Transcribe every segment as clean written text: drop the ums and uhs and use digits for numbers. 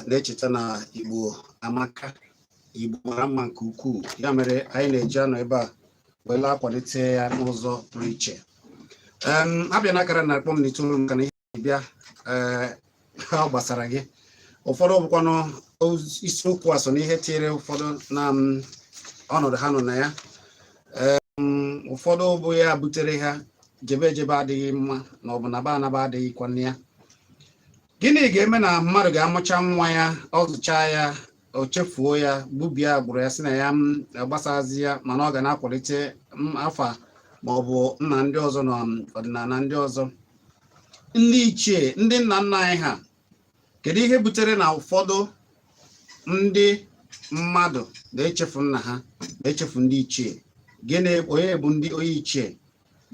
na-echeta na Igbo amaka, Igbo mara mma nke ukwuu, ya mere anyị na-eji anọ ebe a wee akwalite ya n'ụzọ pụrụ iche. Abịa n'akara na akpọ m n'itoolu maka na ihe bịa ha gbasara gị. Ụfọdụ bụkwanụ isiokwu aso n'ihe tinyere ụfọdụ na ọnọdụ ha nọ na ya. Ụfọdụ bụ ya butere ha jebe adịghị mma na ọ bụ na anaba adịghịkwa na ya. Gịnị ga-eme na mmadụ ga-amụcha nwa ya, ọ zụchaa ya, o chefuo ya, gbubie agbụrụ ya, sị na ya agbasazi ya, mana ọ ga na-akwalite afa ma ọ bụ nna ndị ọzọ na ọdịnala ndị ọzọ. Ndị ichie, ndị nna nna anyị ha, kedu ihe butere na ụfọdụ ndị mmadụ na-echefu nna ha, na-echefu ndị ichie? Gịnị onye bụ ndị onye ichie?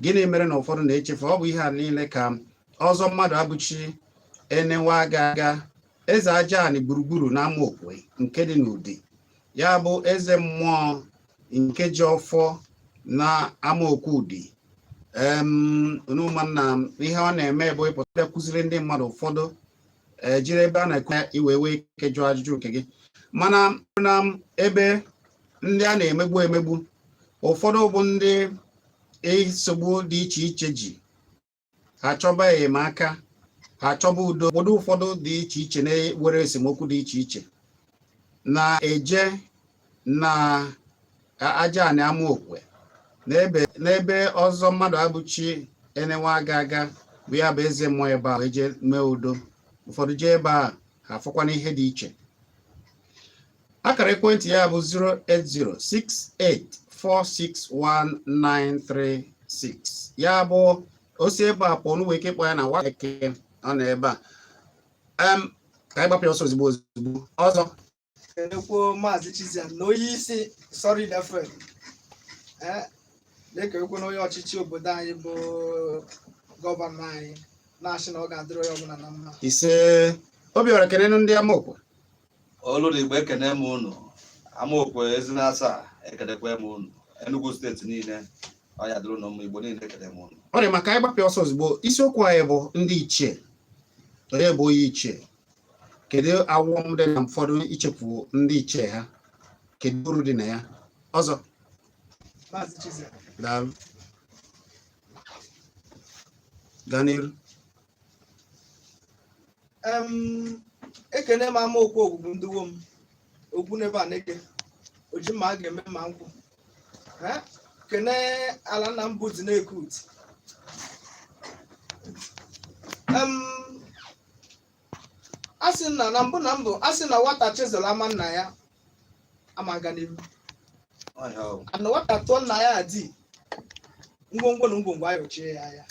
Gịnị mere na ụfọdụ na-echefu? Ọ bụ ihe a niile ka ọzọ mmadụ abụchi enewa aga eze aja ani gburugburu na amaokwe nke dị n'ụdị, ya bụ eze mmụọ nke ji ọfọ na amaokwe ụdị. Ụmụnna ihe ọ na-eme bụ ịpụta kụziri ndị mmadụ ụfọdụ jiri ebe a na-ekwu iwe wee ike jụọ ajụjụ nke gị. Mana na ebe ndị a na-emegbu ụfọdụ bụ ndị nsogbu dị iche iche ji ha chọba enyemaka, ha chọba udo. Obodo ụfọdụ dị iche iche na-were esemokwu dị iche iche na-eje na aja ani amaokwe n'ebe ọzọ mmadụ abụchi enewa aga bụ ya bụ eze mmụọ ebe a wee jee mee udo. Ụfọdụ jee ebe a ha afụkwana ihe dị iche. Akara ekwentị ya bụ 08068461936. ya bụ osi ebe a pụọ n'uwe ike kpọ ya na Nwakeke ọ nọ ebe a. Ka anyị gbapụ ọsọ ozugbo ọzọ. Ekwo Maazị Chizzy na onye isi sorry different dịka ekwe na onye ọchịchị obodo anyị bụ gọvanọ anyị na-asị na ọ ga-adịrị onye ọbụla na mma. Ise Obiora kenenu ndị amaokwe. Olu Igbo ekene m unu. Amaokwe Ezinasa ekedekwe m unu. Enugu steeti niile ọ ya dịrị na Igbo niile ekene m unu. Ọ dị maka anyị gbapụ ọsọ ozugbo. Isiokwu anyị bụ ndị ichie. Onye bụ onye ichie? Kedu awọm dị na ụfọdụ ichefu ndị ichie ha? Kedu uru dị na ya? Ọzọ. Maazị Chizzy. Gaa n'iru. Ekene m amaokwu ogbugbu ndị wo m ogbu n'ebe a na-eke oji ma a ga-eme ma nkwụ. Kene ala nna m bụ dị na-ekut. Asị na mbụ asị na nwata chezọrọ ama nna ya ama aga n'ihu. Ana nwata tụọ nna ya dị ngwongwo na ngwongwo ayochie ya.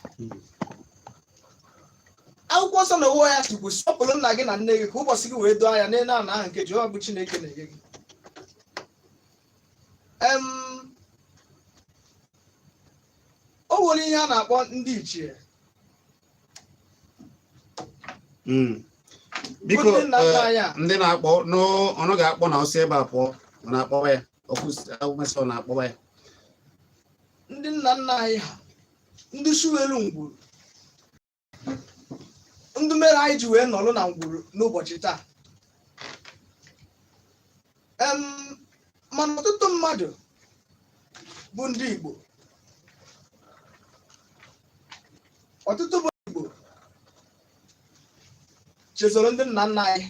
Akwụkwọ nsọ na ụwa ya tukwu sọpụrụ nna gị na nne gị ka ụbọchị gị wee doo anya n'elu ala ahụ nke Jehova bụ Chineke na-enye gị. O nwere ihe a na-akpọ ndị ichie. Biko ndị na-akpọ ọnụ ga-akpọ na ọsọ ebe a pụọ na-akpọwa ya okwusọ na-akpọwa ya. Ndị nna nna anyị ha ndị suwelu ngwuru, ndị mere anyị ji wee nọrọ na ngwuru n'ụbọchị taa. Mana ọtụtụ mmadụ bụ ndị Igbo, ọtụtụ bụ Igbo chezoro ndị nna nna anyị,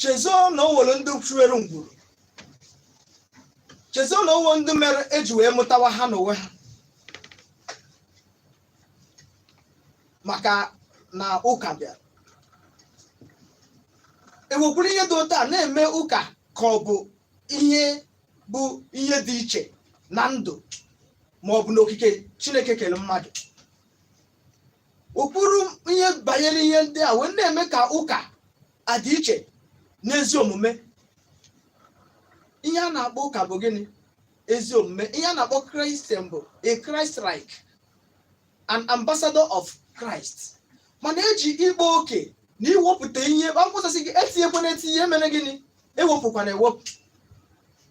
chezoo na o nwere ndị suwelu ngwuru, chezoo na o nwere ndị mere eji wee mụtawa ha n'onwe ha. Maka na ụka bịara ewekwuru ihe dị otu a na-eme ụka ka ọ bụ ihe dị iche na ndụ ma ọ bụ n'okike Chineke kere mmadụ. Ụkpụrụ ihe banyere ihe ndị a wee na-eme ka ụka adị iche n'ezi omume. Ihe a na-akpọ ụka bụ gịnị? Ezi omume. Ihe a na-akpọ Christian bụ a Christ-like, an ambassador of Christ. Mana eji ikpe oke na iwepụta ihe mkpụsasị gị etinyekwana etinye mere gịnị? Ewepụkwana ewepụ.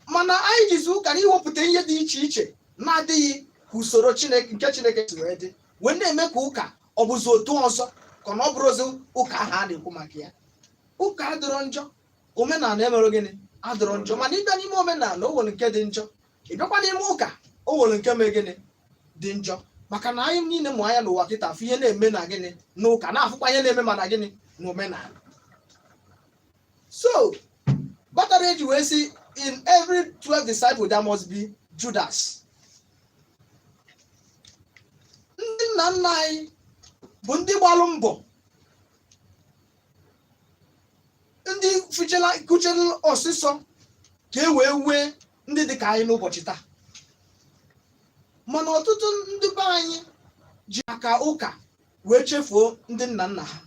Mana anyị jizi ụka na iwepụta ihe dị iche iche na-adịghị usoro Chineke nke Chineke si wee dị wee na-eme ka ụka ọ bụzi otu ọzọ ka ọ bụrụzi ụka ahụ a na-ekwu maka ya. ụka adịrọ njọ, omenala emere gịnị adịrọ njọ, mana ịbịa n'ime omenala o nwere nke dị njọ, ịbịakwa n'ime ụka o nwere nke mee gịnị dị njọ, maka na anyị niile mụ anya n'ụwa kịta afụ ihe na-eme na gịnị n'ụka, na-afụkwa ihe na-eme mana gịnị na omenala. So batara eji wee sị in every 12 disciples there must be Judas. Ndị nna nna anyị bụ ndị gbalụ mbọ, ndị kuchela ọsịsọ ka e wee nwee ndị dị ka anyị n'ụbọchị taa. Mana ọtụtụ ndị be anyị ji aka ụka wee chefuo ndị nna nna ha,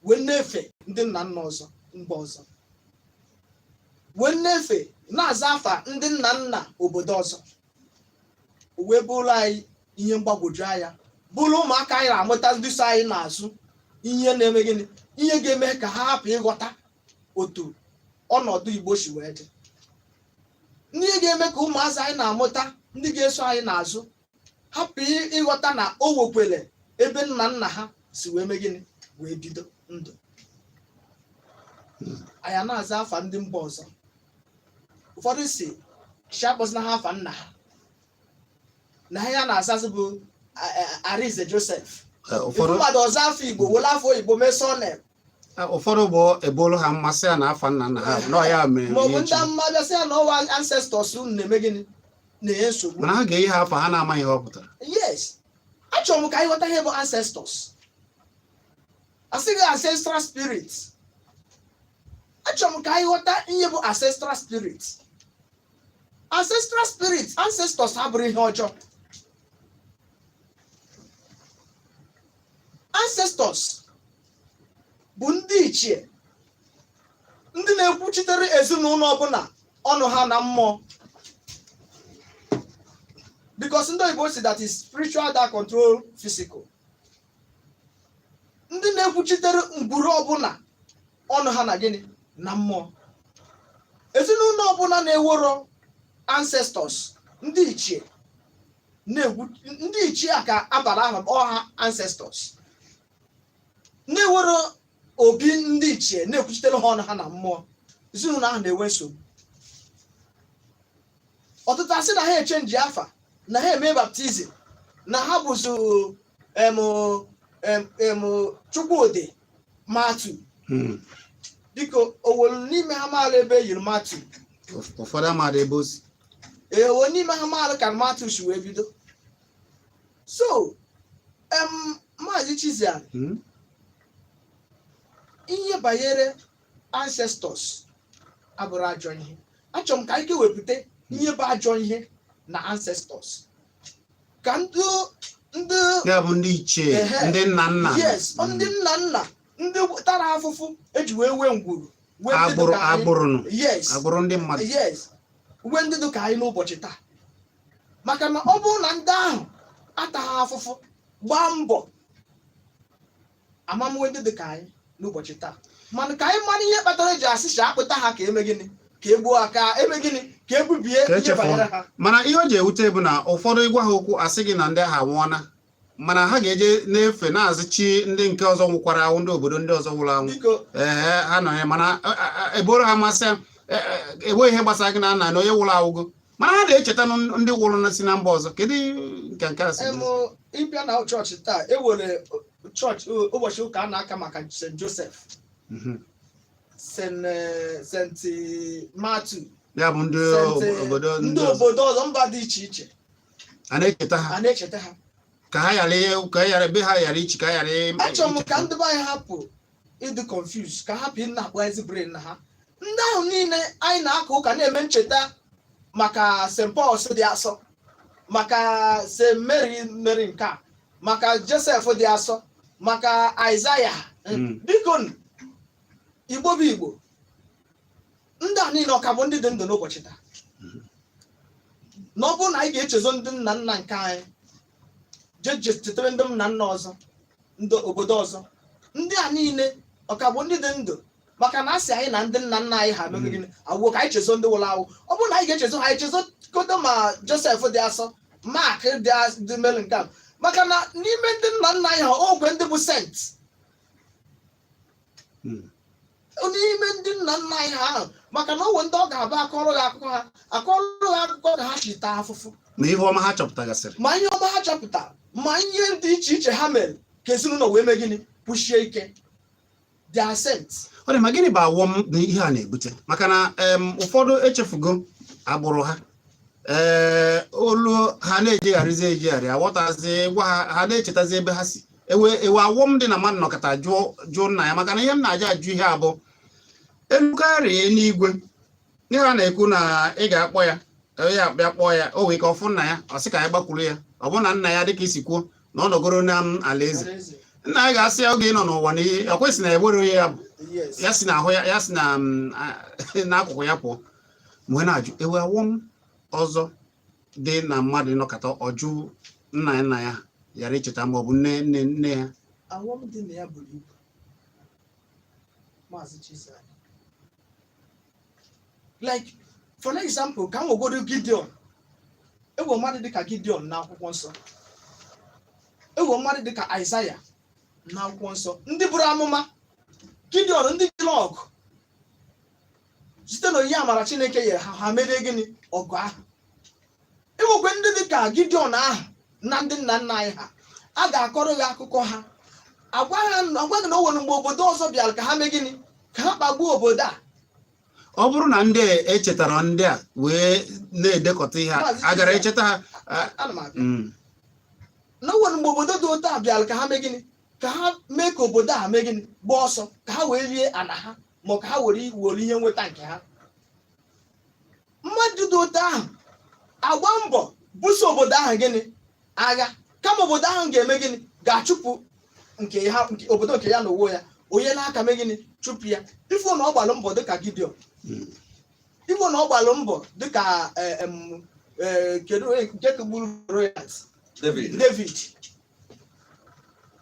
wee na-efe ndị nna nna ọzọ mba ọzọ, wee na-efe na-aza afa ndị nna nna obodo ọzọ, wee bụrụ anyị ihe mgbagwoju anya, bụrụ ụmụaka anyị na-amụta ndị so anyị n'azụ ihe na-eme gịnị, ihe ga-eme ka ha hapụ ịghọta otu ọnọdụ Igbo si wee dị, ihe ga-eme ka ụmụazị anyị na-amụta ndị ga-eso anyị n'azụ hapụ ịghọta na o nwekwere ebe nna nna ha si wee mee gịnị wee bido ndụ. Anyị na-aza afa ndị mba ọzọ, ụfọdụ si shakpọzina ha afa nna ha, na ha ya na-azazi bụ Arize Joseph. Mmadụ ọzọ afọ Igbo were afọ Igbo mee sọnem. Ụfọdụ bụ ebolu ha mmasị ya na afa nna nna ha nọ ya mere ma ọ bụ ndị mmadụ sị ya na ọwa ancestors unu na-eme gịnị na-enye nsogbu, mana ha ga-eyi ha afa ha na-amaghị ihe ọ pụtara. Yes, achọrọ m ka anyị ghọta ihe bụ ancestors. Asịghị ancestral spirit, achọrọ m ka anyị ghọta ihe bụ ancestral spirit. Ancestral spirit, ancestors ha bụrụ ihe ọjọọ. Ancestors bụ ndị ichie, ndị na-ekwuchitere ezinụlọ ọbụla ọnụ ha na mmụọ, because ndị Igbo si that is spiritual that control physical. Ndị na-ekwuchitere ngwuru ọbụla ọnụ ha na gịnị na mmụọ. Ezinụlọ ọbụla na-ewero ancestors, ndị ichie a ka abara aha ọha ancestors, na-ewero obi ndị ichie na-ekwuchitere ha ọnụ ha na mmụọ, ezinụlọ ahụ na-enwe nsogbu. Ọtụtụ asị na ha echenji afa, na ha eme baptizim, na ha bụzi Chukwudị Matu. Biko owelu n'ime ha maara ebe yiri Matu, ụfọdụ amaara ebe ozi. Ewo n'ime ha maara ka Matu si wee bido. So Maazị Chizzy, ihe banyere ancestors abụrụ ajọ ihe. Achọrọ m ka anyị kewepụta ihe bụ ajọ ihe na ancestors, ka ndị ya bụ ndị ichie, ndị nna nna. Yes, ndị nna nna, ndị tara afụfụ eji wee nwee ngwuru, agbụrụ. Yes, agbụrụ ndị mmadụ. Yes, uwe ndị dị ka anyị n'ụbọchị taa. Maka na ọ bụrụ na ndị ahụ ataghị afụfụ gbaa mbọ, amamwe ndị dị ka anyị n'ụbọchị taa, mana ka anyị mara ihe kpatara eji asịsha akpụta ha ka eme gịnị, ka egbuo ha, ka eme gịnị, ka egbubie ihe banyere ha. Mana ihe o ji ewute bụ na ụfọdụ ịgwa ha okwu asị gị na ndị agha anwụọna, mana ha ga-eje n'efe na-azụchi ndị nke ọzọ nwụkwara anwụ, ndị obodo ndị ọzọ nwụrụ anwụ. Ha nọ ya, mana eboro ha masị egbe ihe gbasara gị na nna na onye nwụrụ anwụgo, mana ha na-echeta ndị nwụrụ na si na mba ọzọ. Kedu nke a si ịbịa na chọọchị taa, ewere chọọchị ụbọchị ụka a na-aka maka St. Joseph, St. Matthew, ya bụ ndị obodo ọzọ mba dị iche iche a na-echeta ha ka ha ghara ebe ha ghara ichi, ka ha ghara. Achọrọ m ka ndị be anyị hapụ ịdị confused, ka hapụ ị na-akpọ ezi brain na ha. Ndị ahụ niile anyị na-aka ụka na-eme ncheta maka St. Paul dị asọ, maka St. Mary nke a, maka Joseph dị asọ, maka Isaiah. Biko Igbo bụ Igbo, ndị a niile ọka bụ ndị dị ndụ n'ụbọchị taa. Na ọ bụrụ na anyị ga-echezo ndị nna nna nke anyị, jee chetere ndị nna nna ọzọ, ndị obodo ọzọ, ndị a niile ọka bụ ndị dị ndụ, maka na asị anyị na ndị nna nna anyị ha meghị gịnị agwụ, ka anyị chezo ndị nwụrụ anwụ. Ọ bụrụ na anyị ga-echezo ha, anyị chezo kodo ma Joseph dị asọ, Mark dị mere nke a, maka na n'ime ndị nna nna anyị ha ogwe ndị bụ sent. n'ime ndị nna nna anyị ha ahụ maka na onwe ndị ọ ga-abụ akọrọ ha akụkọ ha akọrọ ha akụkọ ka ha chita afụfụ ma ihe ọma ha chọpụtagasịrị ma ihe ọma ha chọpụtara ma ihe dị iche iche ha mere ka ezinụlọ wee mee gịnị kwụchie ike the ascent. ọ dị ma gịnị bụ awọm na ihe a na-ebute maka na ụfọdụ echefugo agbụrụ ha olu ha na-ejegharịzi ejegharị aghọtazi gwa ha na-echetazi ebe ha si ewe awọm dị na mmadụ nọkọta jụọ nna ya maka na ihe m na-aja ajụ ihe abụ elukarịa n'igwe ihe a na-ekwu na ị ga-akpọ ya ya bịa kpọọ ya o wee ka ọfụ nna ya ọ sị ka ya gbakwuru ya ọ bụ na nna ya dịka isi kwuo na ọ nọgoro na alaeze nna ya ga-asị ya oge ị nọ n'ụwa na ihe ọ kwesị na ewere onye ya bụ ya si na ahụ ya si na n'akụkụ ya pụọ mgbe na-ajụ ewe awọm ọzọ dị na mmadụ ịnọkọta ọjụ nna ya yara icheta ma ọ bụ nne ya awọm dị na ya buru ibu Maazị Chizzy like for example ka m wegodo Gideon ewe mmadụ dịka Gideon na akwụkwọ nsọ ewe mmadụ dịka Aịzaya na akwụkwọ nsọ ndị buru amụma Gideon ndị jiri ọgụ site na onyinye amara Chineke nyere ha merie gịnị ọgụ ahụ enwekwe ndị dịka Gideon ahụ na ndị nna nna anyị ha a ga-akọrọ ya akụkọ ha agwaghị na o nwere mgbe obodo ọzọ bịara ka ha mee gịnị ka ha kpagbuo obodo a ọ bụrụ na ndị echetara ndị a wee na-edekọta ihe a gara echeta ha na o nwere mgbe obodo dị otu a bịara ka ha mee gịnị ka ha mee ka obodo a mee gịnị gbaa ọsọ ka ha wee rie ana ha ma ka ha were ihe nweta nke ha mmadụ dị otu ahụ agba mbọ buso obodo ahụ gịnị agha kama obodo ahụ ga-eme gịnị ga-achụpụ obodo nke ya na onwe ya onye n'aka mee gịnị chụpụ ya ifo na ọ gbalụ mbọ dịka Gideon ifo na ọ gbalụ mbọ dịka kedu nke gburu David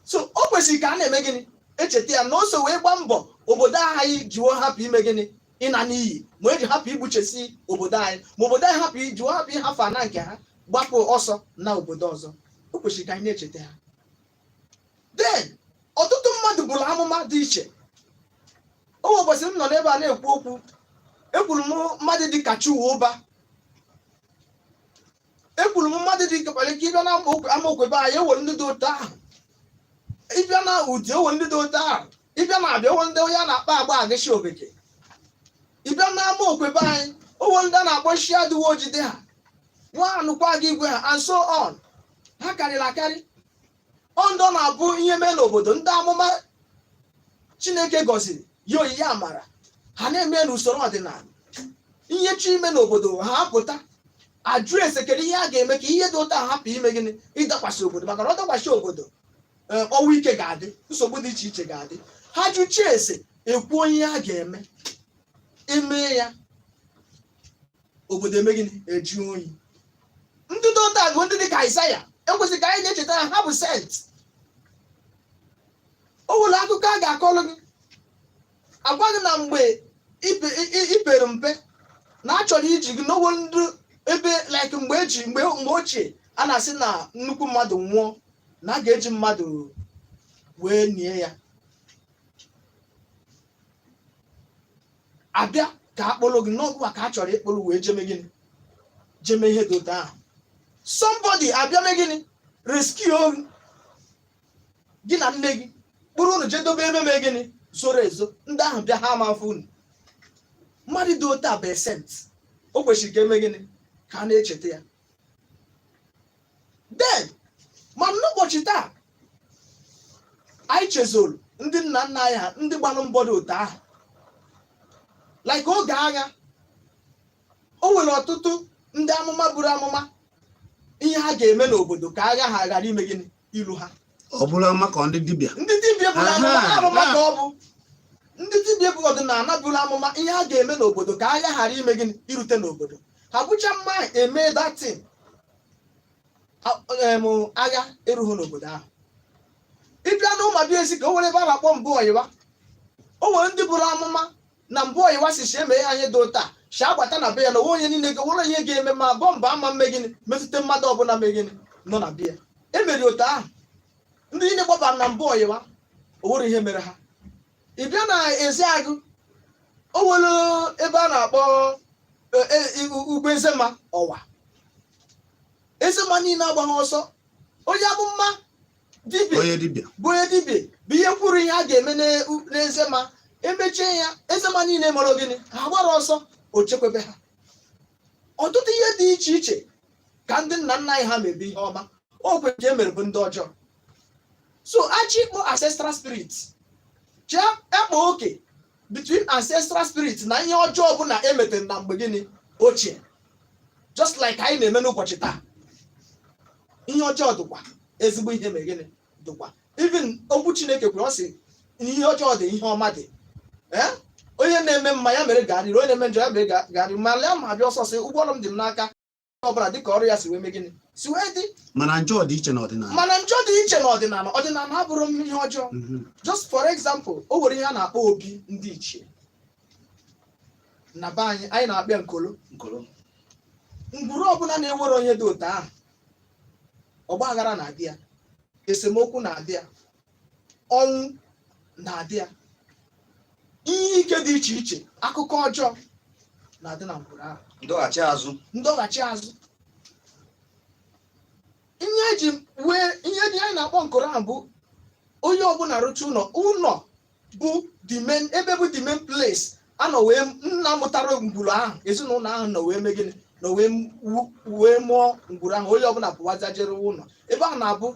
so o kwesịrị ka a na-eme gịnị echeta ya na o so wee gbaa mbọ obodo anyị jiwo hapụ ime gịnị ịna n'iyi ma eji hapụ igbuchesi obodo anyị ma obodo anyị jiwo hapụ ịhafụ ana nke ha gbapụ ọsọ na obodo ọzọ o kwesịrị ka anyị na-echeta ha then ọtụtụ mmadụ bụrụ amụma dị iche o ụbọchị m nọ n'ebe a na-ekwu okwu ekwuru m mmadụ dị ka Chuwuba ekwuru m mmadụ dị ka ike ịbịa na amaokwu ebe anyị ewere ndị dị otu ahụ ịbịa na ụdị ewe ndị dị otu ahụ ịbịa na abịa ewe ndị onye a na-akpa agba agịshi obeke ịbịa na amaokwu ebe anyị owe ndị a na-akpọ shi adịwo ojide ha nwa anụkwa gị igwe ha and so on ha karịrị akarị ọndọ na-abụ ihe mee n'obodo ndị amụma Chineke gọziri ya oyiyi amara ha na-eme n'usoro ọdịnala ihe chi ime n'obodo ha apụta ajụ ese kedu ihe a ga-eme ka ihe dị ụtọ hapụ ime gịnị ịdakwasị obodo maka na ọ dakwasị obodo ọnwụ ike ga-adị nsogbu dị iche iche ga-adị ha jụchie ese ekwu onye a ga-eme eme ya obodo eme gịnị eji oyi ndị dị ụtọ agụ ndị dị ka Aịzaya ekwesịrị ka anyị na-echeta ha bụ sent o nwere akụkọ a ga-akọrọ gị agwa gị na mgbe ipere mpe na achọrọ iji gị n'owo ndị ebe like mgbe ochie a na-asị na nnukwu mmadụ nwụọ na a ga-eji mmadụ wee nie ya abịa ka akpọrọ gị n'ọgwụ ka a chọrọ ịkpọrọ wee jeme gịnị jeme ihe dị otu ahụ somebody abịa mee gịnị rescue gị na nne gị kpụrụ unu jedobe ebe mee gịnị zoro ezo ndị ahụ bịa ha ama afọ unu mmadụ dị otu a bụ sent o kwesịrị ka eme gịnị ka a na-echeta ya then ma n'ụbọchị taa anyị chezoro ndị nna nna anyị ha ndị gbalụ mbọ dị otu ahụ like oge agha o nwere ọtụtụ ndị amụma buru amụma ihe ha ga-eme n'obodo ka agha ha ghara ime gịnị iru ha ọ bụla maka ndị dibịa bụrụ amụma ka ọ bụ ndị dibịa bụ ọdịnala bụrụ amụma ihe ha ga-eme n'obodo ka agha ghara ime gịnị irute n'obodo ha bụcha mma eme datin agha erughị n'obodo ahụ ịbịa na ụmụabịa ezi ka o nwere ebe a na-akpọ mbụ ọyịwa o nwere ndị bụrụ amụma na mbụ ọyịwa si eme ya ihe dị ụta shi agbata na be ya na onwe onye niile nwere ihe ga-eme ma bọmba ama mme gịnị metụta mmadụ ọbụla mee gịnị nọ na be ya emeri otu ahụ ndị niile gbabara na mbụ ọyịwa o nwere ihe mere ha ịbịa na ezi agụ o nwere ebe a na-akpọ ugbo Ezema ọwa. Ezema niile agbaghị ọsọ. Onye amụma dibịa bụ onye dibịa bụ ihe kwuru ihe a ga-eme n'Ezema. Emechie ya, Ezema niile mara gịnị ha gbara ọsọ o chekwebe ha. Ọtụtụ ihe dị iche iche ka ndị nna nna anyị ha mebe ihe ọma okwe ka e mere bụ ndị ọjọọ. So achị ịkpọ ancestral spirit chee ekpo oke between ancestral spirit na ihe ọjọọ ọbụla emetere na mgbe gịnị ochie, just like anyị na-eme n'ụbọchị taa. Ihe ọjọọ dịkwa, ezigbo ihe mere gịnị dịkwa. Even okwu Chineke kwuru, ọ sị ihe ọjọọ dị, ihe ọma dị. Onye na-eme mma ya mere garịrị, onye na-eme njọ ya mere garịrị. Ma lee ma abịa ọsọ sị ụgwọ ọrụ m dị m n'aka ọbụla dịka ọrụ ya si wee mee gịnị si wee dị. Mana njọ dị iche n'ọdịnala. Ọdịnala abụrụ m ihe ọjọọ. Just for example, o nwere ihe a na-akpọ obi ndị ichie na be anyị na-akpịa nkolo. Ngwuru ọbụla na-ewere onye dị otu ahụ, ọgba aghara na-adị ya, esemokwu na-adị ya, ọnwụ na-adị ya, ihe ike dị iche iche, akụkọ ọjọọ na-adị na ngwuru ahụ. Ndọghachi azụ. Ihe dị anyị na-akpọ nkoro ahụ bụ onye ọbụla rụcha ụlọ bụ the main, ebe bụ the main place a nọ wee nna mụtara ngwuru ahụ, ezinụlọ ahụ nọ wee mee gịnị nọ wee mụọ ngwuru ahụ. Onye ọbụla pụwazajere ụlọ ebe ahụ na-abụ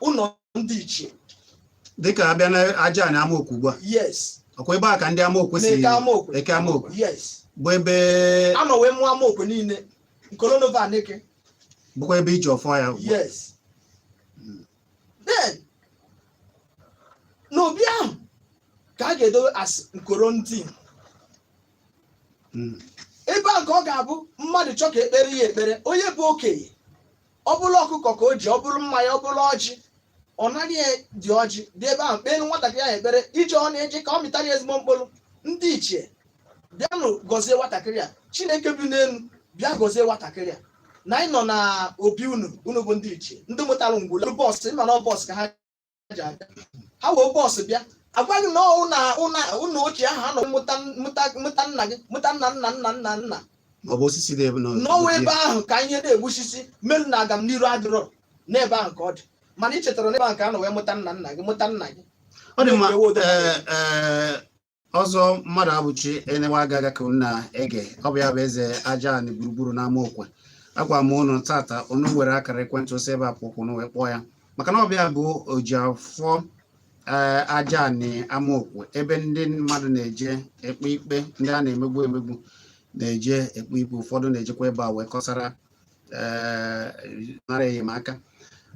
ụlọ ndị ichie. Dịka abịa na aja na amaokwu ugbu a. Yes. Ọkwa ebe a ka ndị amaokwu si eke amaokwu. Yes. Bụ ebe a nọ wee mụọ amaokwu niile. Nkolonova Neke. Bụkwa ebe iji ọfọ ya. Yes. Then n'obi ahụ ka a ga-edowe as nkoro ndị. Ebe a ka ọ ga-abụ mmadụ chọọ ka ekpere ya ekpere, onye bụ okenye, ọ bụrụ ọkụkọ ka o ji, ọ bụrụ mmanya, ọ bụrụ ọjị, ọ naghị dị ọjị dị ebe ahụ kpee nwatakịrị ahụ ekpere iji ọ na-eji ka ọ mịtara ezigbo mkpụrụ. Ndị ichie bịanụ gọzie nwatakịrị a. Chineke bi n'elu bịa gọzie nwatakịrị a. Na anyị nọ na obi unu bụ ndị ichie, ndị mụtara ngwuru bọọsụ, ịma na ọ bọọsụ ka ha ji abịa. Ha wee bọọsụ bịa agwaghị na ụlọ ochie ahụ ha nọ mụta nna gị, mụta nna ọ bụ osisi dị ebe n'ọnwa ebe ahụ ka ihe na-egbusisi melu na agam n'iru adịrọ n'ebe ahụ ka ọ dị. Mana ị chetara n'ebe ahụ ka a nọ wee mụta nna gị, mụta nna gị. Ọ dị mma. Ọzọ mmadụ abụchi enewe agaghị ka na-ege, ọ bụ ya bụ eze aja na gburugburu n'ama okwe. Agwa m ụnụ tata unu were akara ekwentị ose ebe apụkwụ unu wee kpọọ ya, maka na ọbịa bụ Ojiafọ aja na amaokwe, ebe ndị mmadụ na-eje ekpe ikpe, ndị a na-emegbu na-eje ekpe ikpe. Ụfọdụ na-ejekwa ebe a wee kọsara nara enyemaka.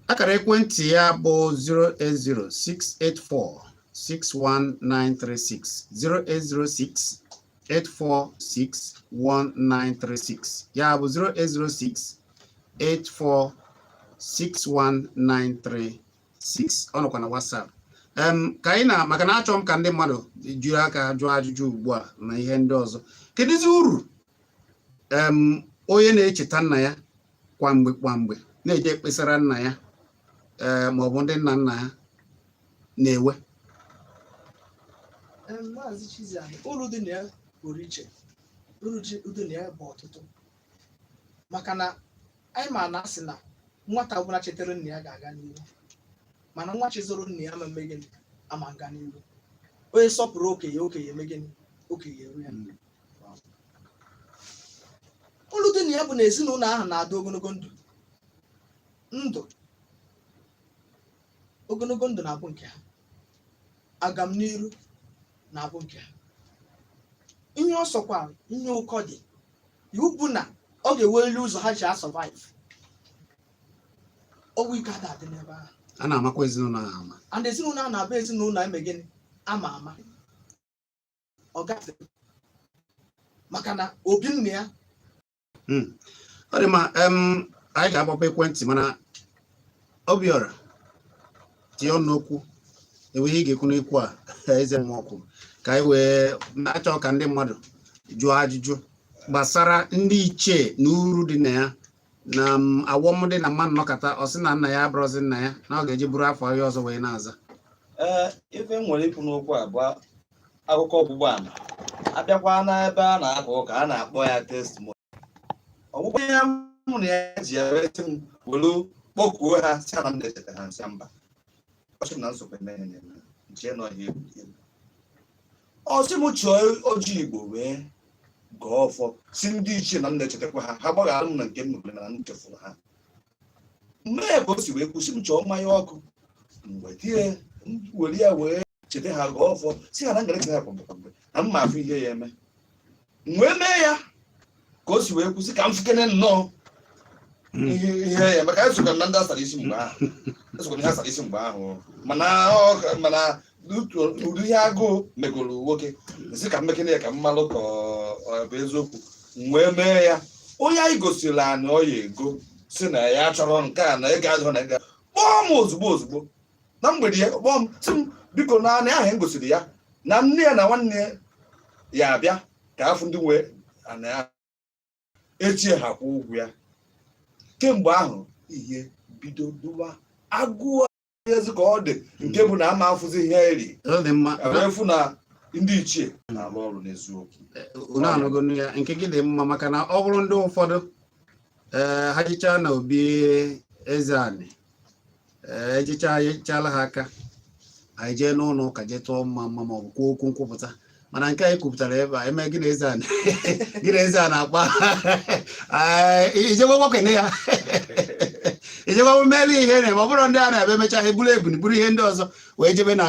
Akara ekwentị ya bụ 08068461936 08068461936 ya bụ 08068461936. Ọ nọkwa na WhatsApp. Ka anyị maka na achọ m ka ndị mmadụ jiri aka jụọ ajụjụ ugbu a na ihe ndị ọzọ. Kedụzi uru onye na-echeta nna ya kwamgbe na-eje ekpesara nna ya ma ọ bụ ndị nna nna ya na-ewe? Maazị Chizzy, uru dị na ya pụrụ iche. Uru dị na ya bụ ọtụtụ, maka na anyị ma na-asị na nwata ọbụla chetara nna ya ga-aga n'ihu, mana nwa chizoro nna ya ama gịnị ama nga n'ihu. Onye sọpụrụ okenye eme gịnị, okenye eru ya. Uru dị na ya bụ na ezinụlọ ahụ na-adị ogologo ndụ na-abụ nke ha, agam n'iru na-abụ nke ha. Ihe ọ sọkwa ihe ụkọ dị iwu bụ na ọ ga-eweli ụzọ ha ji survive. Ọgwụ ike adị n'ebe ahụ. A na-amakwa ezinụlọ ahụ ama. And ezinụlọ ahụ na-abụ ezinụlọ eme gịnị ama ọ gafere maka na obi nne ya. Ọ dị mma. Anyị ga-agbapụ ekwentị, mana Obiora tinye ọnụ okwu enweghị ị ga-ekwu n'ekwu a eze mmụọ kwuru, ka anyị wee na-achọ ka ndị mmadụ jụọ ajụjụ gbasara ndị ichie na uru dị na ya, na awọm dị na mmadụ nọkọta ọ sị na nna ya abụrụzi nna ya, na ọ ga-eji bụrụ afọ ahịa ọzọ wee na-aza. Ife m nwere ikwu n'okwu a bụ akụkọ ọgbụgba ama abịakwa n'ebe a na-akọ ụka a na-akpọ ya testimony. Ọgwụgwọ ihe mụ na ya ji eweta m welu kpọkuo ha si na m na-echeta ha nsị mba ọchị na nsogbu eme nche n'ọhịa egwu ọsị m chọọ ọjị Igbo wee gọọ ọfọ si ndị ichie na m na-echetakwa ha ha gbaghara m na nke m mere na m chefuru ha mgbe ebe o si wee kwụsị m chọọ mmanya ọkụ mgbe tie were ya wee cheta ha gọọ ọfọ si ha na ngarịta ha kwamgbe na mma afụ ihe ya eme wee mee ya ka o si wee kwụsị ka m fukene nnọọ ihe ya maka esokwa na ndị asara isi mgbe ahụ esokwa na ihe asara isi mgbe ahụ mana ụdị ihe agụụ megoro nwoke si ka mmekene ya ka mmalụ ka ọ bụ eziokwu wee mee ya onye anyị gosiri anyị ọya ego si na ya chọrọ nke a na ego adịghị na ego kpọọ m ozugbo na mgbede ya kpọọ m sị m biko naanị ahụ m gosiri ya na nne ya na nwanne ya abịa ka afọ ndị nwee echie ha kwa ụgwụ ya kemgbe ahụ ihe bido dụwa agụụ ezi ka ọ dị nke bụ na ama afụzi ihe eri efu na ndị ichie na-alụ ọrụ n'eziokwu na-anụgo ya nke gị dị mma maka na ọ bụrụ ndị ụfọdụ ha jichaa na obi eze anị ejichala ha aka anyị jee n'ụlọ ụka jee tụọ mma mma ma ọ bụ kwuo okwu nkwupụta mana nke anyị kwupụtara ebe a eme gị na eze anị gị na eze a na-akpa ijegwa gbakene ya ijegwa mere ihe na ma ọ bụrụ ndị a na-ebe emecha ha buru ihe ndị ọzọ wee jebe na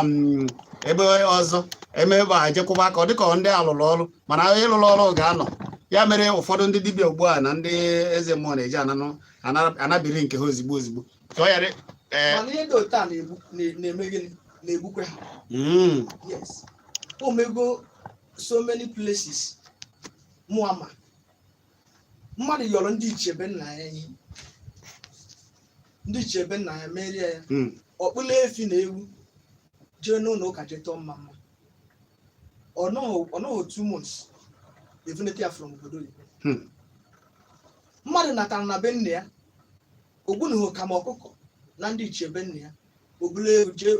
ebe ọzọ emebe a jekwụba aka ọ dịka ndị alụrụ ọrụ mana ịlụrụ ọrụ ga-anọ ya mere ụfọdụ ndị dibịa ugbu a na ndị eze mmụọ na-eji anabiri nke ha ozigbo ka ọ yara mana ihe dị otu a na-eme gịnị na-egbukwe ha. Yes. Omego so many places mụama mmadụ yọrọ ndị ichie be nna ya ihe ndị ichie be nna ya merie ya ọkpụla efi na ewu jee n'ụlọ ụka jee tọọ mma ọ nọghị 2 months efunete ya from obodo oyibo mmadụ natara na be nna ya ogbunughị ka ma ọkụkọ na ndị ichie be nna ya ọkpụla ewu jee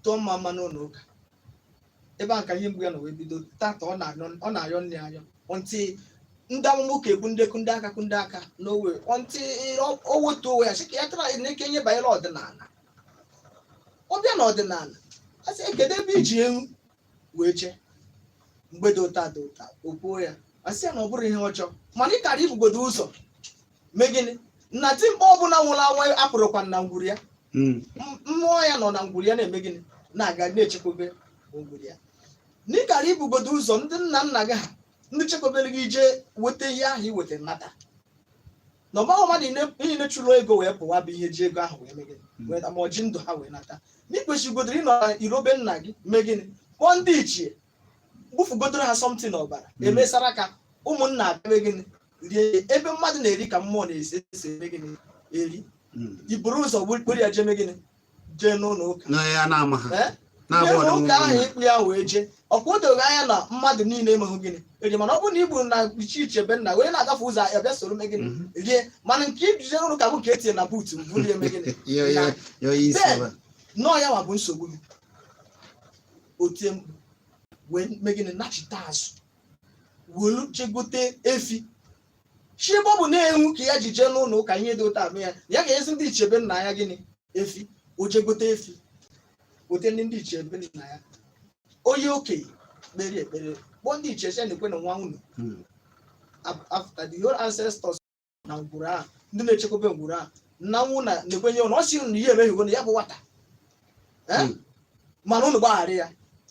tọọ mma n'ụlọ ụka ebe a ka ihe mgbu ya na wee bido tata ọ na-ayọ nne ayọ ntị ndị amụma ụka egbu ndị aka n'owe ntị o wetu onwe ya sị ka ya tara na-eke nye banyere ọdịnala ọ bịa na ọdịnala asị kedu ebe iji ewu wee chee mgbede ụta okwuo ya asị ya na ọ bụrụ ihe ọjọọ mana ị kara ibugodo ụzọ mee gịnị nna dimkpa ọbụla nwụrụ anwa apụrụkwa na ngwuru ya mmụọ ya nọ na ngwuru ya na-eme gịnị na-aga na-echekwebe ngwuru ya n'ịkara ibugodo ụzọ ndị nna gị ha ndị chekwabere gị jee weta ihe ahụ iweta nnata na ọgbaghọ mmadụ niile chụrụ ego wee pụwa bụ ihe ji ego ahụ wee mee gịnị ma ọ ji ndụ ha wee nata n'ikpechigodoro ịnọ na irobe nna gị mee gịnị kpọọ ndị ichie gbufugodoro ha something n'ọbara emesara ka ụmụnna abịa gịnị rie ebe mmadụ na-eri ka mmụọ na-esi eme gịnị eri iburu ụzọ kpori ya jee mee gịnị jee n'ụlọ ụka ụka ahụ ikpe ya wee jee ọkwa odoghị anya na mmadụ niile emeghụ gịnị eri mana ọ bụrụ na igbu na iche be nna wee na-agafe ụzọ ya bịa soro mee gịnị rie mana nke ije ụrụ ka bụ ka etinye na buutu mbuli eme gịnị nọọ ya nwa bụ nsogbu gị otie mkpu wee mee gịnị nachite azụ welu chegote efi chi ebe ọ bụ na-enwu ka ya ji jee n'ụlọ ụka ihe dị ụta mee ya ga-ezi ndị ichebe nna ya gịnị efi o jegote efi ote ndị ichebe nna ya onye okenye kpere ekpere kpọọ ndị ichebe ya na-ekwe na nwa unu after the whole ancestors na ngwuru ahụ ndị na-echekwebe ngwuru ahụ nna nwụ na-ekwenye na ọ sị na ihe emeghị na ya bụ nwata mana unu gbaghara ya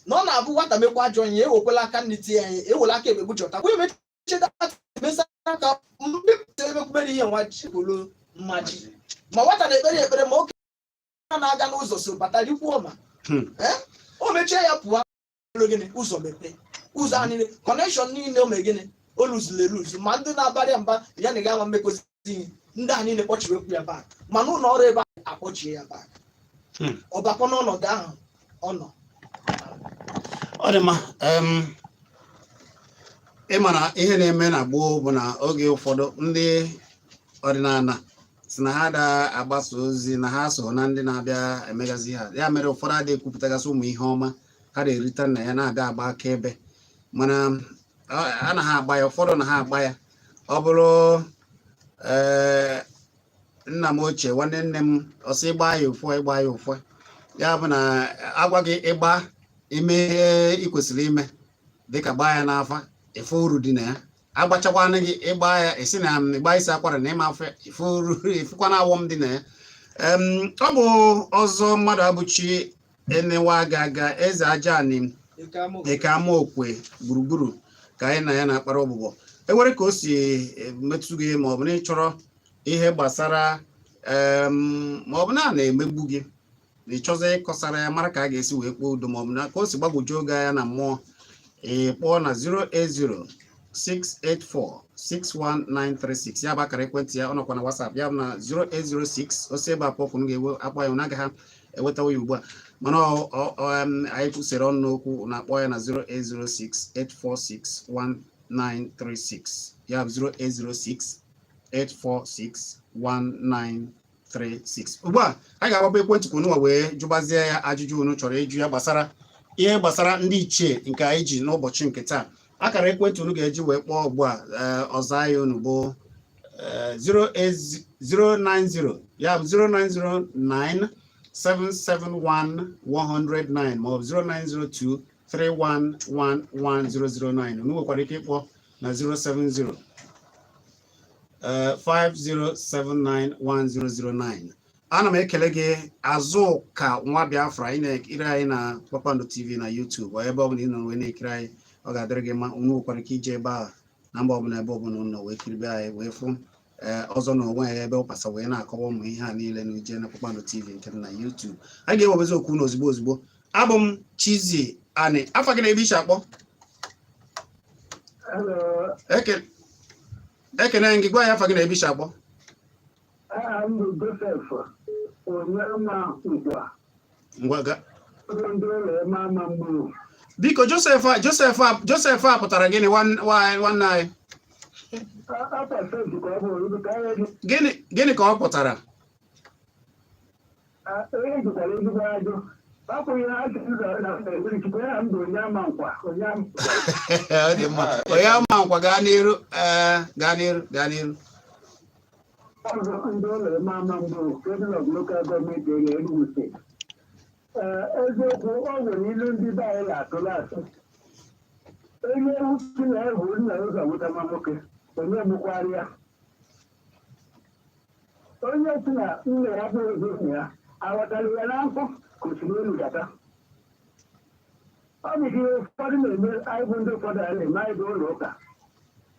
na ọ na-abụ nwata mekwa ajọ onye ewekwela aka nri tie ya ewela aka egbe gbuchọta kwa emecheda aka mbipụta emekwubere ihe nwa chibụrụ mmaji ma nwata na-ekpere ekpere ma oke na-aga n'ụzọ so bata rikwuo ma o mechie ya pụọ gịnị ụzọ mepee ụzọ ahụ niile kọnekshọn niile o mee gịnị o luzuru eluzu ma ndị na-abarịa mba ya na ga-ama mmekozi ihe ndị ahụ niile kpọchiri okwu ya bak mana ụlọ ọrụ ebe ahụ akpọchie ya bak ọbakọ n'ọnọdụ ahụ ọ nọ ọ dị mma ịma na ihe na-eme na gboo bụ na oge ụfọdụ ndị ọdịnala si na ha da-agbasa ozi na ha so na ndị na-abịa emegazi ha ya mere ụfọdụ adịghị ekwupụtagasị ụmụ ihe ọma ha na-erita na ya na-abịa agba akaebe mana a na ha agba ya, ụfọdụ na ha agba ya. Ọ bụrụ nna m ochie nwanne nne m ọsọ ịgba ya ụfọ ya bụ na agwa gị ịgba ime ihe ị kwesịrị ime dịka gbaa ya n'afa ife uru dị na ya. Agbachakwana gị ịgba ya esi na ịgba isi akwara na ịma afọ ife uru ifekwana awọm dị na ya. Ọ bụ ọzọ mmadụ abụchi enewa aga eze Ajani eke ama okwe gburugburu ka anyị na ya na-akpara ọbụbọ. Enwere ka o si metụ gị ma ọ bụ na ị chọrọ ihe gbasara ma ọ bụ na na-emegbu gị na ịchọzọ ịkọsara ya mara ka a ga-esi wee kpọọ udo, ma ọ bụ na ka o si gbagwoju oge ya na mmụọ, kpọọ na 08068461936 ya bụ akara ekwentị ya. Ọ nọkwa na WhatsApp ya bụ na 0806 osi ebe apọkwụ m ga-ewe akpa ya ụnaghị ha ewetawa ya ugbu a, mana anyị kwụsịrị ọnụ n'okwu na-akpọ ya na 08068461936 ya bụ 08068461936. Ugbu a anyị ga-agbaba ekwentị ka unu wee jụbazie ya ajụjụ unu chọrọ ịjụ ya gbasara ihe gbasara ndị ichie nke anyị ji n'ụbọchị nke taa. Akara ekwentị unu ga-eji wee kpọọ ugbu a ọzọ ya unu bụ 090 ya bụ 09097711009 ma ọ bụ 09023111009. Unu nwekwara ike ịkpọ na 070 50791009. Ana m ekele gị Azụka nwa Biafra, ị na-ekiri anyị na Kpakpando TV na YouTube ebe ọ bụla ị nọ wee na-ekiri anyị, ọ ga-adịrị gị mma. Unu nwekwara ike ije ebe a na mba ọbụla ebe ọbụla unu nọ wee kiribe anyị wee fụ ọzọ na onwe ya ebe ọ pasa wee na-akọwa ụmụ ihe a niile na ije na Kpakpando TV nke na YouTube. Anyị ga-ewebezi okwu na ozugbo ozugbo. Abụ m Chizzy Ani. Afa gị na ebe iche akpọ? Ekene gị, gwa ya afa gị na ebe iche akpọ. Biko Joseph a pụtara gịnị nwanne anyị? Gịnị ka ọ pụtara? Onye ama nkwa, gaa n'iru. Eziokwu, ọ nwere ilu ndị be anyị na-atụla asị. Onye si na ebu nna ụzọ nwụtama nwoke, onye mụkwarịa. Onye si na nna ya bụ ezosi ya, aghọtara ya na nkụ kwesịrị elu gata. Ọ bụ ihe ụfọdụ na-eme anyị bụ ndị ụfọdụ a na-eme anyị bụ ụlọ ụka.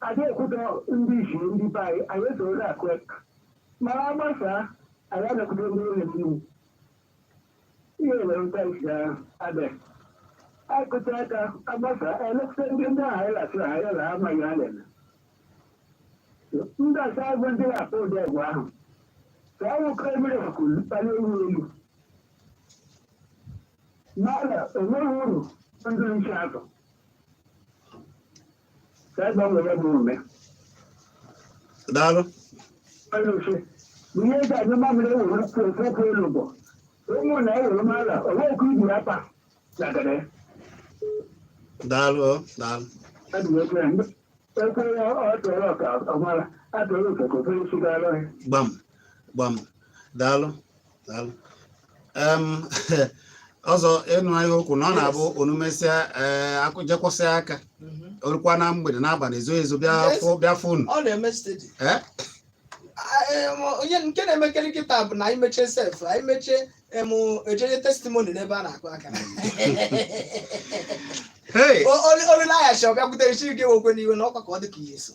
Ada ekwutọ ndị isi ndị be anyị, anyị esoro akụ eka. Mara agbasaa, anyị anakwute ndị ụlọ iwu. Ihe na-eweta isi abịa. Akụta aka agbasa elekọta ndị ahụ anyị lasịrị anyị na amaghị ha na-eme. Ndị asa agwụ ndị na-akpọ ụdị egwu ahụ. Ka ọ nwoke emere kwuru kpali ewu elu. N'ala enweghị uru ndị nche azụ. Ka a gbanwere bụ omume. Daalụ. Onye oche, ihe eji anyụ mamịrị ewere ofu elu bụ ụmụ na-ewere mala onwekwu ibu ya pa nagara. Daalụ. Ekwere ọ tụrụ ọka ọmara atụrụ okeke ofere isi gara ọhịa. Gbam. Daalụ. Ọzọ ịnụ ihe okwu na ọ na-abụ onumesịa jekwasịa aka orukwa na mgbede n'abalị ezo bịa fonu. Ọ na-eme stedi. Onye nke na-emekere nkịta bụ na anyị mechie sef, anyị mechie ejenye testimoni n'ebe a na-akụ aka. Olilaghachi ọ bịakwutere chi ike nwekwe n'iwe na ọkwa ka ọ dị ka ihe so.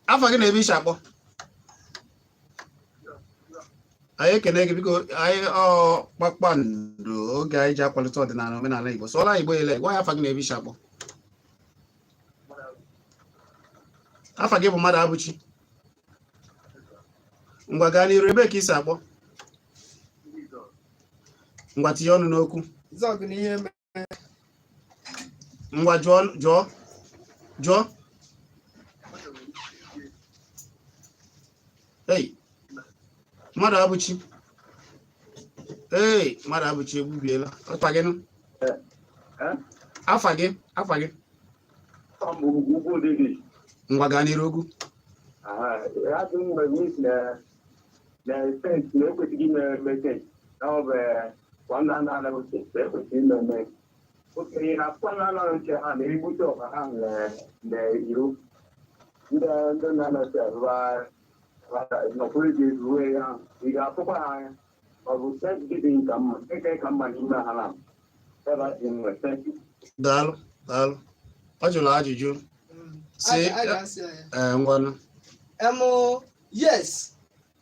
Afa gị na ebe iche akpọ? Anyị ekene gị biko. Anyị Kpakpando, oge anyị ji akwalite ọdịnala omenala Igbo. Sụọla Igbo ele, gwa ya afa gị na ebe iche akpọ. Afa gị bụ mmadụ abụchi. Ngwa gaa n'iru, ebe ka isi akpọ? Ngwa tinye ọnụ n'okwu. Ngwa jụọ. Hey, mmadụ abụchi egbubiela. Ọkpa gị nụ? Afa gị? Ugwu David. Ngwa gaa n'iru ogwu. Ya dị mgbe n'isi na senti na-ekwesịghị ime senti na ọ bụ kwanda na-anaghị uche ekwesịghị ime okenye na-akpọ na-anaghị uche ha na-egbute ọha ha na-iro ndị na-anaghị arụba n'ọbụrụ iji ruwe ya ị ga-afụkwa ha anya ọ bụ senti dị ka mma nke ka mma n'ime ha na ebe inwe senti. Daalụ. Ọ jụrụ ajụjụ si ngwanụ. Yes,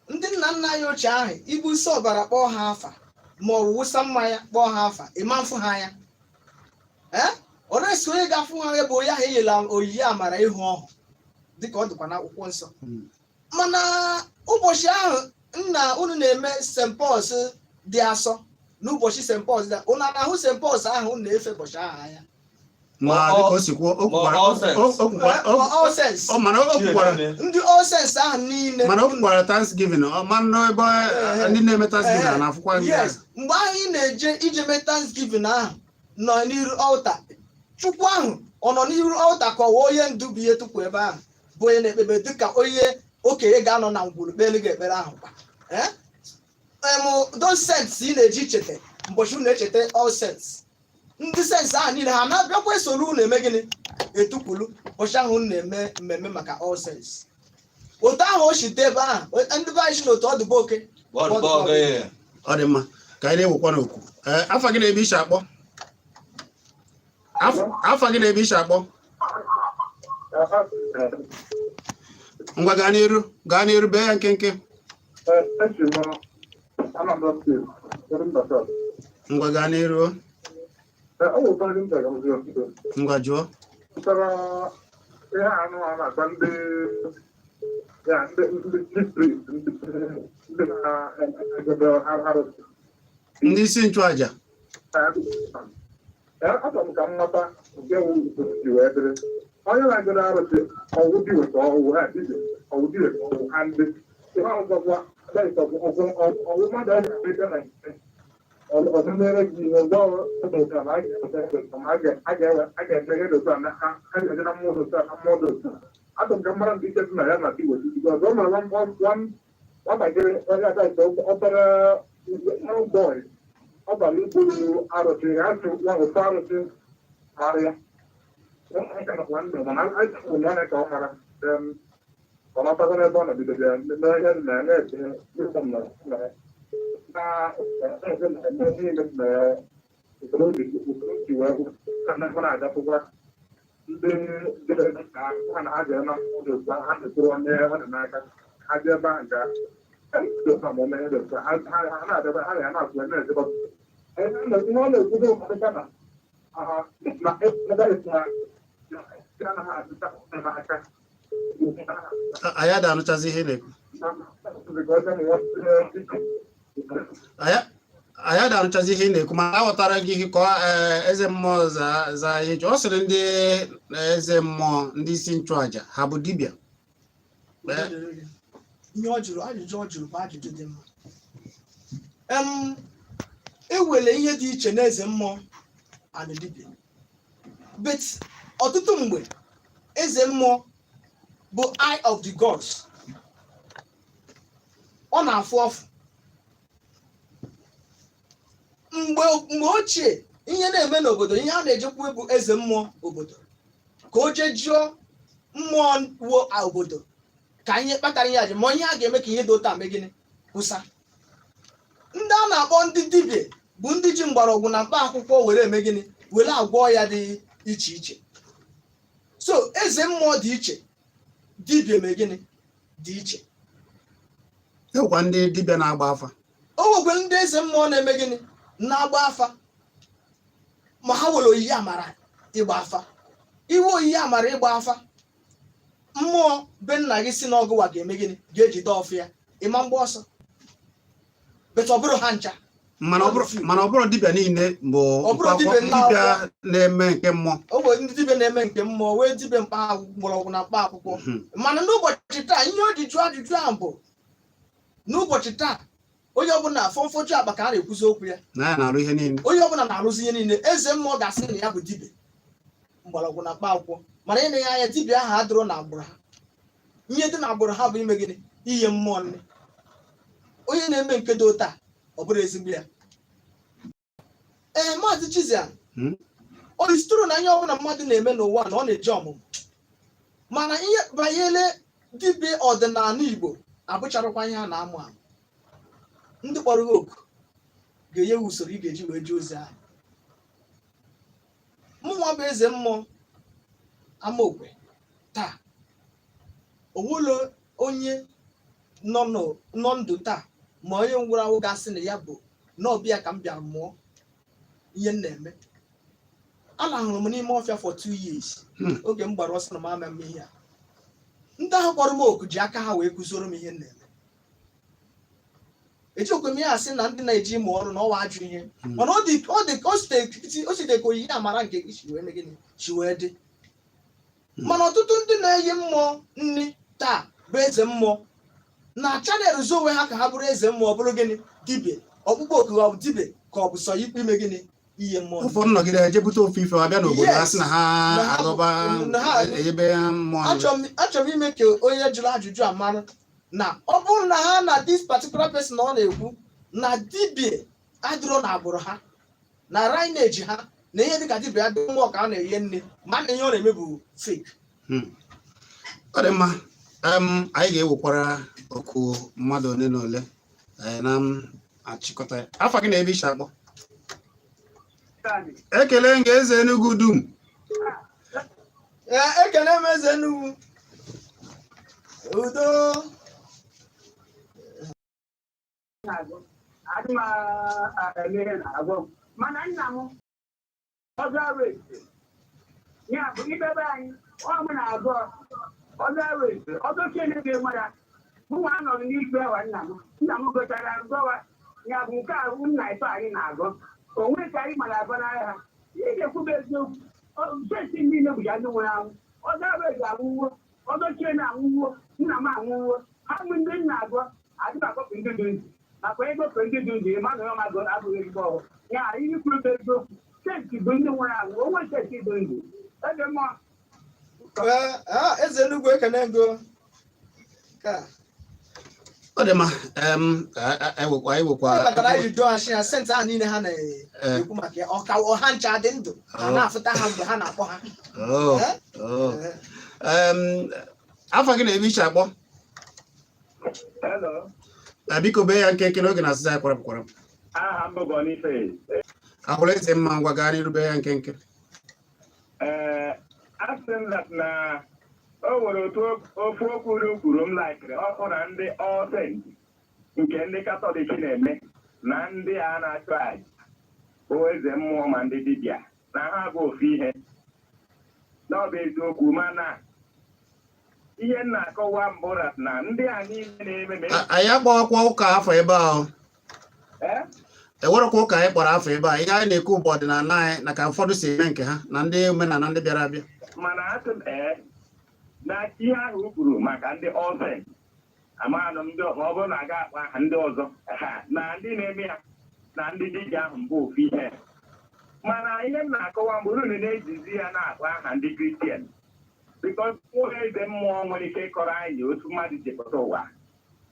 ndị nna nna anyị ochie ahụ ibu isi ọbara kpọọ ha afa ma ọ wụsa mmanya kpọọ ha afa ịma mfụ ha anya ọ na-esi onye ga-afụ ha anya bụ onye ahụ enyela oyiyi amara ịhụ ọhụ dịka ọ dịkwa n'akwụkwọ nsọ. Mana ụbọchị ahụ nna unu na-eme St. Paul's dị asọ n'ụbọchị St. Paul's unu na-ahụ St. Paul's ahụ unu na-efe ụbọchị ahụ anya Ma dịka o si kwuo ndị osens ahụ niile mana o kwukwara Thanksgiving manụ ebe ndị na-eme Thanksgiving na-afụkwa ndị ahụ. Mgbe ahụ ị na-eje ije mee Thanksgiving ahụ nọ n'iru ọlta Chukwu ahụ ọ nọ n'iru ọlta ka ọwa onye ndu bụ ihe tupu ebe ahụ bụ onye na-ekpebe dịka onye okenye ga-anọ na ngwuru kpelu ga-ekpere ahụ those saints ị na-eji cheta mbọchị unu na-echeta all saints ndị sens ahụ niile ha na-abịakwa esoro unu eme gịnị etukwulu ụbọchị ahụ unu na-eme mmemme maka all sens otu ahụ o shite ebe ahụ ndị be anyị si n'otu ọ dịbe oke ọ dị mma ka anyị na-ewekwa n'okwu. Afa gị na-ebe isi akpọ? Afa gị na-ebe isi akpọ? Ngwa gaa n'iru bee ya nkenke. Ngwa gaa n'iru. Ngwa jụọ. Ndị isi nchụaja. Achọrọ m ka m mata nke ji wee dịrị onye na-agara arụsị ọwụ dị weta ọwụ ha dịbe ọwụ dị weta ọwụ ha ndị ihe ọzọkwa ọwụ mmadụ ahụ na-abịa na nke ọzọ mere gị ihe ọzọ a ga-eme ihe dotu a a ga-eje na mmụọ dotu a na mmụọ dotu a achọrọ m ka mara ndị ike dị na ya na dị weta ike ọzọ mara nwatakịrị onye adaghị obere bọị ọ bara igburu arụsị ya asị nwa ofe arụsị mara ya mana ka ọ mara ọ matakwana ebe ọ nọgidere ya n'ihe na-etinye na-agapụkwa ndị ha na-aja na mmadụ ha na-ekwuru onye ha dị n'aka ha dị ebe ahụ ga na-adebe ha ya na-atụ na-ezeba ihe ọ na-ekwudo ụmụaka na anyị ada anụchazi ihe na-ekwu. Anyị ada anụchazi ihe ị na-ekwu ma aghọtara gị ihe ka eze mmụọ za ihe ọ sịrị ndị eze mmụọ ndị isi nchụaja ha bụ dibịa. Ihe ọ jụrụ ajụjụ ọ jụrụ bụ ajụjụ dị mma. Ewere ihe dị iche n'eze mmụọ and dibịa, but ọtụtụ mgbe eze mmụọ bụ eye of the gods, ọ na-afụ ọfụ. Mgbe ochie ihe na-eme n'obodo ihe a na-ejekwu bụ eze mmụọ obodo ka o jee jụọ mmụọ wuo obodo ka ihe kpatara ihe aja ma ihe a ga-eme ka ihe dị otu ame gịnị kwụsa. Ndị a na-akpọ ndị dibịa bụ ndị ji mgbọrọgwụ na mkpa akwụkwọ were eme gịnị were agwọ ya dị iche iche. So eze mmụọ dị iche, dibịa eme gịnị dị iche. Ekwa ndị dibịa na-agba afa. O nwekwe ndị eze mmụọ na-eme gịnị na-agba afa ma ha were oyiyi amara ịgba afa. Iwe oyiyi amara ịgba afa, mmụọ be nna gị si n'ọgụwa ga-eme gịnị ga-ejide ọfụ ya ịma mgba ọsọ, bet ọ bụrụ ha ncha. Mana ọ bụrụ dibịa niile bụ dibịa na-eme nke mmụọ. O nwere ndị dibịa na-eme nke mmụọ wee dibịa mgbọrọgwụ na mkpa akwụkwọ. Mana n'ụbọchị taa ihe o ji jụọ ajụjụ ahụ bụ n'ụbọchị taa onye ọbụla fọmfoju akpa ka a na-ekwuzi okwu ya na ya na-arụ ihe niile. onye ọbụla na-arụzi ihe niile. Eze mmụọ ga-asị na ya bụ dibịa mgbọrọgwụ na mkpa akwụkwọ, mana ị na-enye anya dibịa ahụ adịrọ na agbụrụ ha. Ihe dị na agbụrụ ha bụ ime gịnị? Ihe mmụọ nne. Onye na-eme nke dị otu a ọ bụrụ ezigbo ya. Maazị Chizzy, ọ dịstụrụ na ihe ọbụla mmadụ na-eme n'ụwa na ọ na-eji ọmụmụ, mana ihe banyere dibịa ọdịnala Igbo abụcharụkwa ihe a na-amụ amụ. Ndị kpọrọ gị oku ga-enye usoro ị ga-eji wee jee ozi ahụ. Mụnwa bụ eze mmụọ Amaokwe taa, onwere onye nọ ndụ taa ma onye nwụrụ anwụ ga-asị na ya bụ na ọbịa ka m bịara mụọ ihe m na-eme. Alahụrụ m n'ime ọfịa for 2 years oge m gbara ọsọ na m ama m ihe a. Ndị ahụ kpọrọ m oku ji aka ha wee kụzioro m ihe m na-eme. Ejikwa m ya asị na ndị na-eji ịmụ ọrụ na ọwa ajụ ihe, mana o site ka oyiyi amara nke gị si wee mee gịnị si wee dị. Mana ọtụtụ ndị na-eyi mmụọ nri taa bụ eze mmụọ na chanelụzi onwe ha ka ha bụrụ eze mmụọ, bụrụ gịnị dibịa ọkpụkpọ oku ọ bụ dibịa ka ọ bụ sọ ikpe ime gịnị ihe mmụọ. Ụfọdụ nọgide ejebute ofe ife abịa n'obodo ha sị na ha agọba ebe mmụọ. Achọrọ m ime ka onye jụrụ ajụjụ a mara na ọ bụrụ na ha na this particular person ọ na-ekwu na dibịa adịrọ na agbụrụ ha na lineage ha na ihe dịka dibịa adị mmụọ ka a na-enye nne ma na ihe ọ na-eme bụ fake. Ọ dị mma. Anyị ga-ewekwara oku mmadụ ole na ole na-achịkọta ya. Afọ gị na-ebe iche akpọ. Ekele m eze Enugu dum. Ekele m eze Enugu. Udo. Mana nna m ọzọ arụ esi ya bụ ibebe anyị ọmụ na-agụ ọzọ arụ esi ọzọ Chineke nwere mụnwa anọghị n'ikpe wa nna m gotara ngọwa ya bụ nke ahụ nna ife anyị na-agụ onwe ka anyị mara agọ n'ahịa ị ga-ekwube eziokwu sesi niile bụ ya ndị nwere anwụ ọzọ arụ esi anwụwo ọzọ Chineke anwụwo nna m anwụwo ha bụ ndị nna agụ adịbakọpụ ndị dị ndụ nakwa ego ka ndị dị ndụ mmadụ ọmagụ abụghị ezigbo ọhụrụ ya ihe kwuru bụ eziokwu cheki bụ ndị nwere anwụ onwe cheki dị ndụ ede mmụọ. Eze Enugu ekene ngo ka Ọ dị mma. Anyị batara anyị do asị ya sent a niile ha na-ekwu maka ya ọka ọha ncha dị ndụ ha na-afụta ha mgbe ha na-akpọ ha. Afọ gị na-ebe iche akpọ. Hello. Biko bee ya nke n'oge na asịsa ya kwarapụ. Aha m bụ Boniface. Akwụrụ eze mma ngwa gaa n'iru bee ya nke. Asị m na o nwere ofu okwu kwuru m laikiri ọkụ na ndị ọsent nke ndị Katọlik na-eme na ndị a na-achụ aja bụ eze mmụọ ma ndị dibịa na ha bụ ofu ihe n'ọbụ eziokwu, mana ihe m na-akọwa mbụ na ndị a niile na-eme anyị akpọkwa ụka afọ ebe ahụ. Ewerekwa ụka anyị kpọrọ afọ ebe a. Ihe anyị na-ekwu bụ ọdịnala anyị na ka ụfọdụ si eme nke ha na ndị omenala ndị bịara abịa. mana asị m na ihe ahụ kwuru maka ndị ọsent amanụ ndị ọ bụrụ na aga akpa aha ndị ọzọ na ndị na-eme ya na ndị dibịa ahụ mbụ ofu ihe, mana ihe m na-akọwa mgbe unu na-ejizi ya na-akpa aha ndị Kristian bikọs nwoke eze mmụọ nwere ike ịkọrọ anyị otu mmadụ ji pụta ụwa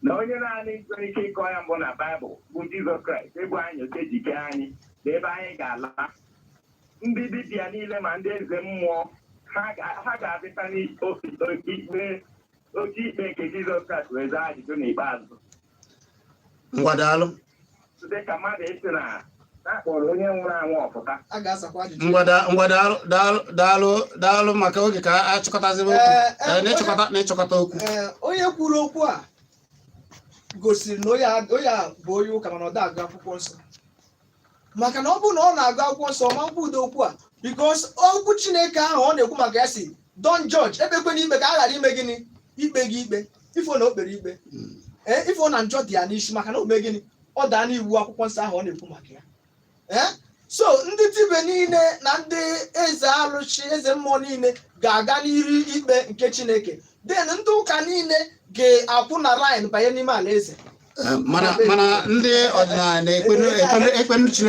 na onye naanị nwere ike ịkọ ya mbụ na Baịbụl bụ Jizọs Kraịst ịgwa anyị otu ejike anyị na ebe anyị ga-ala. Ndị dibịa niile ma ndị eze mmụọ ha ga-abịata oke ikpe nke Jizọs Kraịst wee zaa ajụjụ n'ikpeazụ. Ngwa daalụ. Dịka mmadụ esi na akpọrọ onye nwụrụ anwụ ọpụta. Ngwa daalụ maka oge ka achịkọtazibe okwu na-ịchọkọta okwu. Onye kwuru okwu a gosiri na onye a bụ onye ụka mana ọ da agụ akwụkwọ nsọ, maka na ọ bụrụ na ọ na-agụ akwụkwọ nsọ ma mkwudo okwu a because okwu Chineke ahụ ọ na-ekwu maka ya si don judge ekpekwe n'ikpe ka a ghara ime gịnị ikpe gị ikpe ifo na o kpere ikpe ifo na njọ dị ya n'isi maka na o mee gịnị ọ daa n'iwu akwụkwọ nsọ ahụ ọ na-ekwu maka ya. So ndị dibịa niile na ndị eze arụchi eze mmụọ niile ga-aga n'iru ikpe nke Chineke, then ndị ụka niile ga-akwụ na line banye n'ime ala eze mana ndị ọdịnala na-ekpenuchi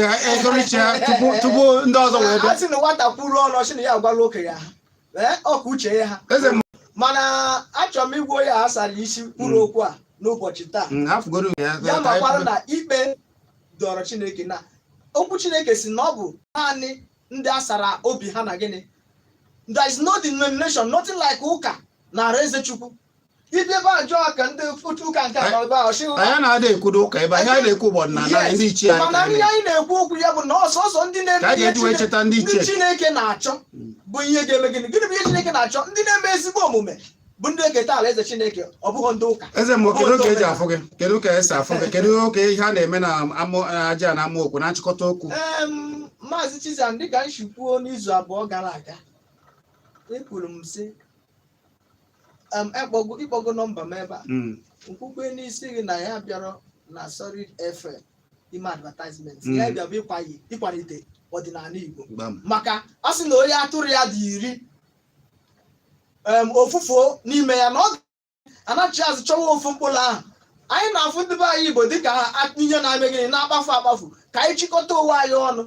ha tupu ndị ọzọ wee bịa. A sị na nwata kwuru ọnụ ọchị na ya agwala okenye ha ọka uche ya ha mana achọrọ m igwe ya asara isi kwuru okwu a n'ụbọchị taa ya makwara na ikpe dọrọ Chineke na okwu Chineke si na ọ bụ naanị ndị asara obi ha na gịnị. There is no denomination, nothing like ụka na eze Chukwu. Ibe ebe a jụọ ka ndị ụka nke a ebe a anyị na-ada ekwudo ụka ebe anyị na-ekwu ụbọchị na ndị ichie anyị. Mana ihe anyị na-ekwu okwu ya bụ na ọsọsọ ndị na-eme ndị Chineke na-achọ bụ ihe ga-eme gịnị bụ ihe Chineke na-achọ ndị na-eme ezigbo omume bụ ndị eketa ala eze Chineke ọ bụghị ndị ụka. Eze m kedu ka eji afụ gị kedu ka esi afụ gị kedu oke ihe a na-eme na aja na amaokwu na nchịkọta okwu. Maazị Chizzy dị ka m kwuo n'izu abụọ gara aga ekwuru m sị ịkpọgo nọmba m ebe a nkwukwe n'isi gị na ya bịara na Solid FM ime advertisement ya bịaba ịkwalite ọdịnala Igbo maka a sị na onye atụrụ ya dị 10 ofufuo n'ime ya na ọ anachi azụ chọwa ofu mkpụrụ ahụ. Anyị na-afụ ndị be anyị Igbo dịka ihe na-eme gịnị na-akpafu ka anyị chịkọta onwe anyị ọnụ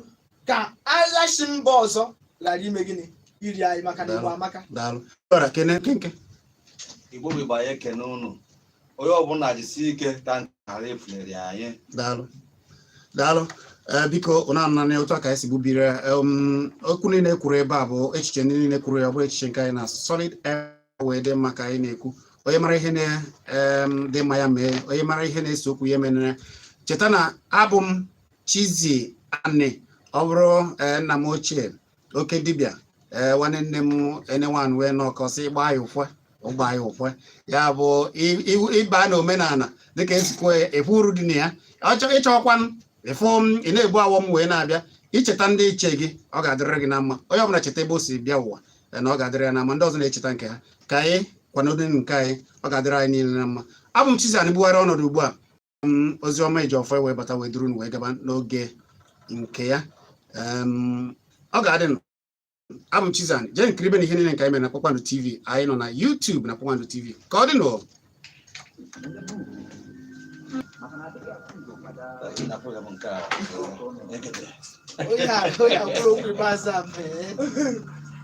ka agha si mba ọzọ ghara ime gịnị iri anyị maka na Igbo amaka. Igbo bụ anyị ekene unu onye ọbụla jisi ike ka ghara efunere anyị. Daalụ biko ụna anụnanya otu aka esi bubiri okwu niile kwuru ebe a bụ echiche niile kwuru ya bụ echiche nke anyị na Solid wee dị mma ka anyị na-ekwu. Onye mara ihe dị mma ya mee, onye mara ihe na-ese okwu ya menere. Cheta na abụ m Chizzy Anị, ọ bụrụ nna m ochie oke dibịa nwanne nne m enenwan wee nọkọsị gbaa ya ụfwe ya bụ ịba na omenala dịka esikwa efu uru dị na ya. Ịchọkwanụ ịfụ ị na-ebu awọ m wee na-abịa icheta ndị iche gị ọ ga-adịrị gị na mma. Onye ọbụla cheta ebe o si bịa ụwa na ọ ga-adịrị ya na mma. Ndị ọzọ na-echeta nke ha ka anyị kwanodo nke anyị ọ ga-adịrị anyị niile na mma. Abụ m Chizzy Anị bugharị ọnọdụ ugbu a ozi ọma iji ọfọ wee bata wee duru wee gaba n'oge nke ya. Ọ ga-adị abụ m Chizzy Anị jee nkiri ibe na ihe niile nke anyị mere na Kpakpando TV. Anyị nọ na YouTube na Kpakpando TV ka ọ dị n'ụwa. Oya, oya,